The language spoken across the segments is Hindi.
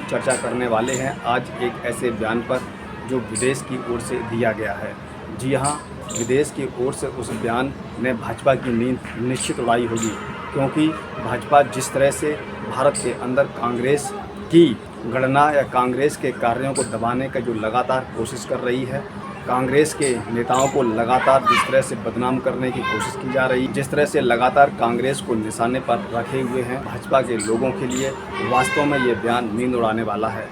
चर्चा करने वाले हैं आज एक ऐसे बयान पर जो विदेश की ओर से दिया गया है। जी हाँ, विदेश की ओर से उस बयान ने भाजपा की नींद निश्चित उड़ाई होगी, क्योंकि भाजपा जिस तरह से भारत के अंदर कांग्रेस की गणना या कांग्रेस के कार्यों को दबाने का जो लगातार कोशिश कर रही है, कांग्रेस के नेताओं को लगातार जिस तरह से बदनाम करने की कोशिश की जा रही है, जिस तरह से लगातार कांग्रेस को निशाने पर रखे हुए हैं भाजपा के लोगों के लिए, वास्तव में ये बयान नींद उड़ाने वाला है।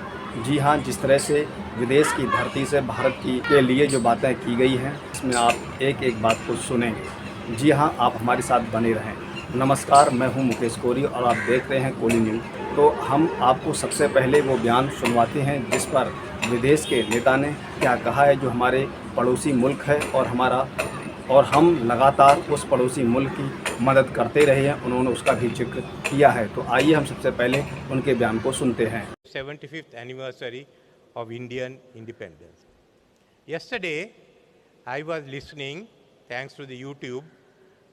जी हाँ, जिस तरह से विदेश की धरती से भारत की के लिए जो बातें की गई हैं, इसमें आप एक एक बात को सुनेंगे। जी हाँ, आप हमारे साथ बने रहें। नमस्कार, मैं हूँ मुकेश कोरी और आप देख रहे हैं कोली न्यूज़। तो हम आपको सबसे पहले वो बयान सुनवाते हैं जिस पर विदेश के नेता ने क्या कहा है, जो हमारे पड़ोसी मुल्क है और हम लगातार उस पड़ोसी मुल्क की मदद करते रहे हैं, उन्होंने उसका भी जिक्र किया है। तो आइए हम सबसे पहले उनके बयान को सुनते हैं। 75th anniversary of Indian independence. Yesterday, I was listening, thanks to the YouTube,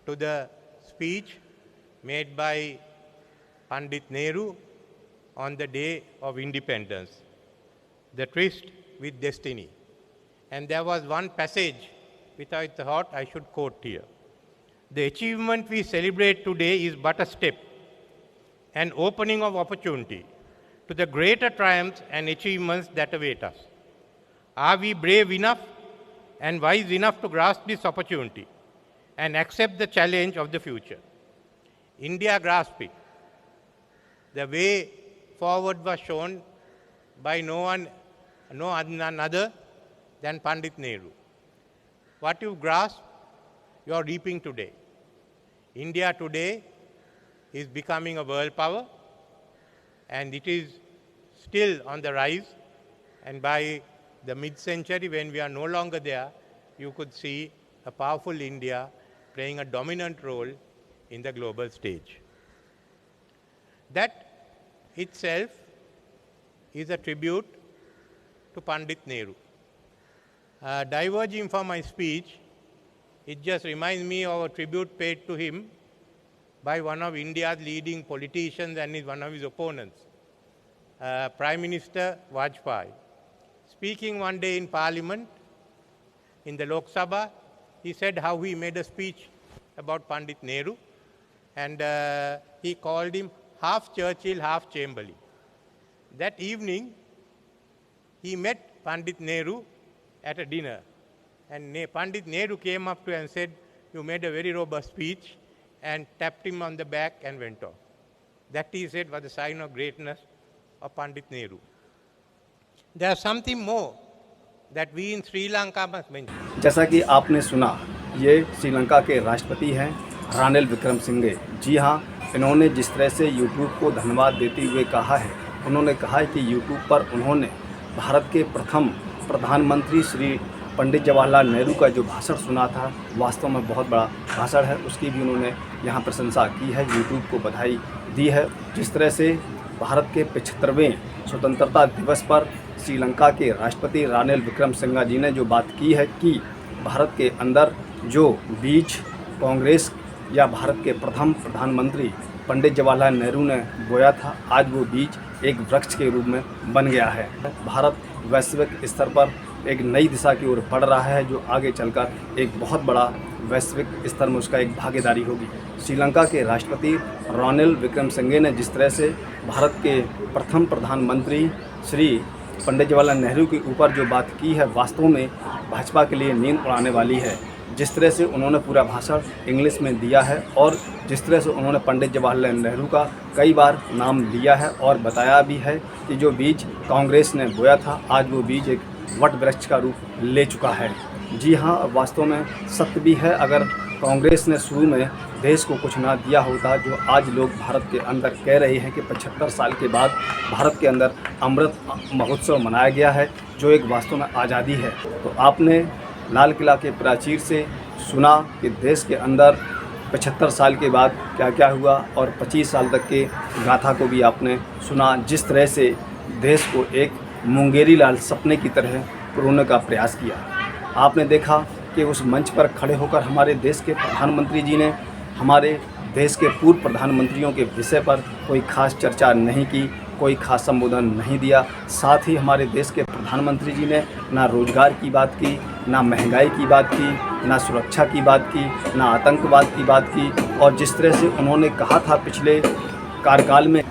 to the speech made by Pandit Nehru on the day of independence, the tryst with destiny. And there was one passage which I thought I should quote here. The achievement we celebrate today is but a step, an opening of opportunity to the greater triumphs and achievements that await us. Are we brave enough and wise enough to grasp this opportunity and accept the challenge of the future? India grasped it. The way forward was shown by no other than Pandit Nehru. What you grasp, you are reaping today. India today is becoming a world power, and it is still on the rise. And by the mid-century, when we are no longer there, you could see a powerful India playing a dominant role in the global stage. That itself is a tribute to Pandit Nehru. Diverging from my speech, it just reminds me of a tribute paid to him by one of India's leading politicians and one of his opponents, Prime Minister Vajpayee. Speaking one day in Parliament, in the Lok Sabha, he said how he made a speech about Pandit Nehru, and he called him half Churchill, half Chamberlain. That evening, he met Pandit Nehru at a dinner, and Pandit Nehru came up to him and said, "You made a very robust speech," and tapped him on the back and went off. That, he said, was the sign of greatness of Pandit Nehru. There's something more that we in Sri Lanka must mention. जैसा कि आपने सुना, ये श्रीलंका के राष्ट्रपति हैं रानिल विक्रमसिंघे। जी हाँ, इन्होंने जिस तरह से यूट्यूब को धन्यवाद देते हुए कहा है, उन्होंने कहा है कि यूट्यूब पर उन्होंने भारत के प्रथम प्रधानमंत्री श्री पंडित जवाहरलाल नेहरू का जो भाषण सुना था, वास्तव में बहुत बड़ा भाषण है, उसकी भी उन्होंने यहाँ प्रशंसा की है, यूट्यूब को बधाई दी है। जिस तरह से भारत के 75वें स्वतंत्रता दिवस पर श्रीलंका के राष्ट्रपति रानिल विक्रमसिंघे जी ने जो बात की है कि भारत के अंदर जो बीज कांग्रेस या भारत के प्रथम प्रधानमंत्री पंडित जवाहरलाल नेहरू ने बोया था, आज वो बीज एक वृक्ष के रूप में बन गया है। भारत वैश्विक स्तर पर एक नई दिशा की ओर बढ़ रहा है, जो आगे चलकर एक बहुत बड़ा वैश्विक स्तर में उसका एक भागीदारी होगी। श्रीलंका के राष्ट्रपति रानिल विक्रमसिंघे ने जिस तरह से भारत के प्रथम प्रधानमंत्री श्री पंडित जवाहरलाल नेहरू के ऊपर जो बात की है, वास्तव में भाजपा के लिए नींद उड़ाने वाली है। जिस तरह से उन्होंने पूरा भाषण इंग्लिश में दिया है और जिस तरह से उन्होंने पंडित जवाहरलाल नेहरू का कई बार नाम लिया है और बताया भी है कि जो बीज कांग्रेस ने बोया था, आज वो बीज एक वट वृक्ष का रूप ले चुका है। जी हाँ, वास्तव में सत्य भी है। अगर कांग्रेस ने शुरू में देश को कुछ ना दिया होता, जो आज लोग भारत के अंदर कह रहे हैं कि 75 साल के बाद भारत के अंदर अमृत महोत्सव मनाया गया है, जो एक वास्तव में आज़ादी है। तो आपने लाल किला के प्राचीर से सुना कि देश के अंदर 75 साल के बाद क्या क्या हुआ, और 25 साल तक के गाथा को भी आपने सुना, जिस तरह से देश को एक मुंगेरी लाल सपने की तरह पुरोने का प्रयास किया। आपने देखा कि उस मंच पर खड़े होकर हमारे देश के प्रधानमंत्री जी ने हमारे देश के पूर्व प्रधानमंत्रियों के विषय पर कोई खास चर्चा नहीं की, कोई खास संबोधन नहीं दिया। साथ ही हमारे देश के प्रधानमंत्री जी ने ना रोजगार की बात की, ना महंगाई की बात की, ना सुरक्षा की बात की, ना आतंकवाद की बात की। और जिस तरह से उन्होंने कहा था पिछले कार्यकाल में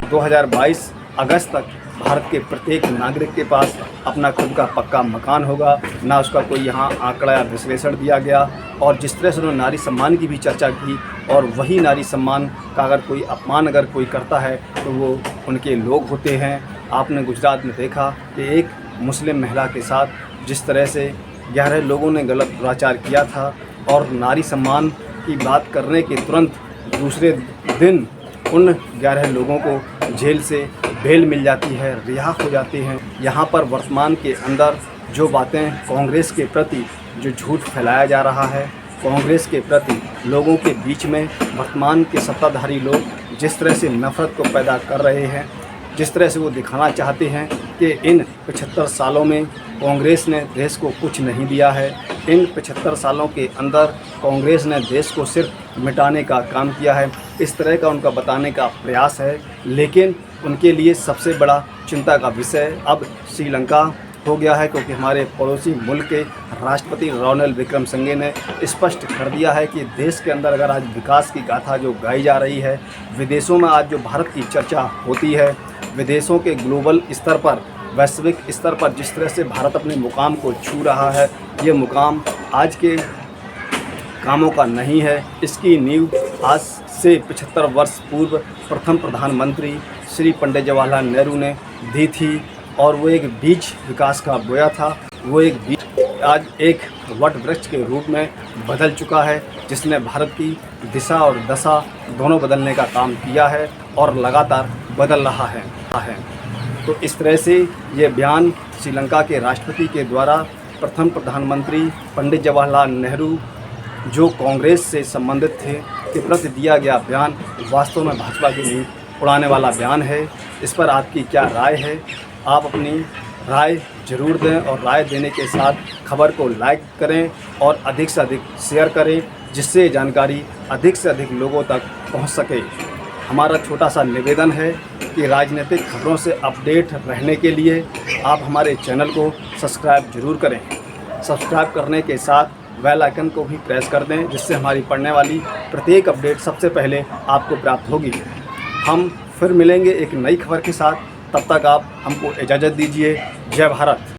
2022 अगस्त तक भारत के प्रत्येक नागरिक के पास अपना खुद का पक्का मकान होगा, ना उसका कोई यहाँ आंकड़ा या विश्लेषण दिया गया। और जिस तरह से उन्होंने नारी सम्मान की भी चर्चा की, और वही नारी सम्मान का अगर कोई अपमान अगर कोई करता है तो वो उनके लोग होते हैं। आपने गुजरात में देखा कि एक मुस्लिम महिला के साथ जिस तरह से 11 लोगों ने गलत दुराचार किया था, और नारी सम्मान की बात करने के तुरंत दूसरे दिन उन 11 लोगों को जेल से बेल मिल जाती है, रिहा हो जाते हैं। यहाँ पर वर्तमान के अंदर जो बातें कांग्रेस के प्रति जो झूठ फैलाया जा रहा है, कांग्रेस के प्रति लोगों के बीच में वर्तमान के सत्ताधारी लोग जिस तरह से नफ़रत को पैदा कर रहे हैं, जिस तरह से वो दिखाना चाहते हैं कि इन 75 सालों में कांग्रेस ने देश को कुछ नहीं दिया है, इन 75 सालों के अंदर कांग्रेस ने देश को सिर्फ मिटाने का काम किया है, इस तरह का उनका बताने का प्रयास है। लेकिन उनके लिए सबसे बड़ा चिंता का विषय अब श्रीलंका हो गया है, क्योंकि हमारे पड़ोसी मुल्क के राष्ट्रपति रानिल विक्रमसिंघे ने स्पष्ट कर दिया है कि देश के अंदर अगर आज विकास की गाथा जो गाई जा रही है, विदेशों में आज जो भारत की चर्चा होती है, विदेशों के ग्लोबल स्तर पर, वैश्विक स्तर पर जिस तरह से भारत अपने मुकाम को छू रहा है, ये मुकाम आज के कामों का नहीं है। इसकी नींव आज से 75 वर्ष पूर्व प्रथम प्रधानमंत्री श्री पंडित जवाहरलाल नेहरू ने दी थी, और वो एक बीज विकास का बोया था। वो एक बीज आज एक वट वृक्ष के रूप में बदल चुका है, जिसने भारत की दिशा और दशा दोनों बदलने का काम किया है और लगातार बदल रहा है। तो इस तरह से ये बयान श्रीलंका के राष्ट्रपति के द्वारा प्रथम प्रधानमंत्री पंडित जवाहरलाल नेहरू जो कांग्रेस से संबंधित थे के प्रति दिया गया बयान वास्तव में भाजपा की नींव उड़ाने वाला बयान है। इस पर आपकी क्या राय है? आप अपनी राय ज़रूर दें, और राय देने के साथ खबर को लाइक करें और अधिक से अधिक शेयर करें, जिससे जानकारी अधिक से अधिक लोगों तक पहुंच सके। हमारा छोटा सा निवेदन है कि राजनीतिक खबरों से अपडेट रहने के लिए आप हमारे चैनल को सब्सक्राइब ज़रूर करें। सब्सक्राइब करने के साथ बेल आइकन को भी प्रेस कर दें, जिससे हमारी पड़ने वाली प्रत्येक अपडेट सबसे पहले आपको प्राप्त होगी। हम फिर मिलेंगे एक नई खबर के साथ, तब तक आप हमको इजाज़त दीजिए। जय भारत।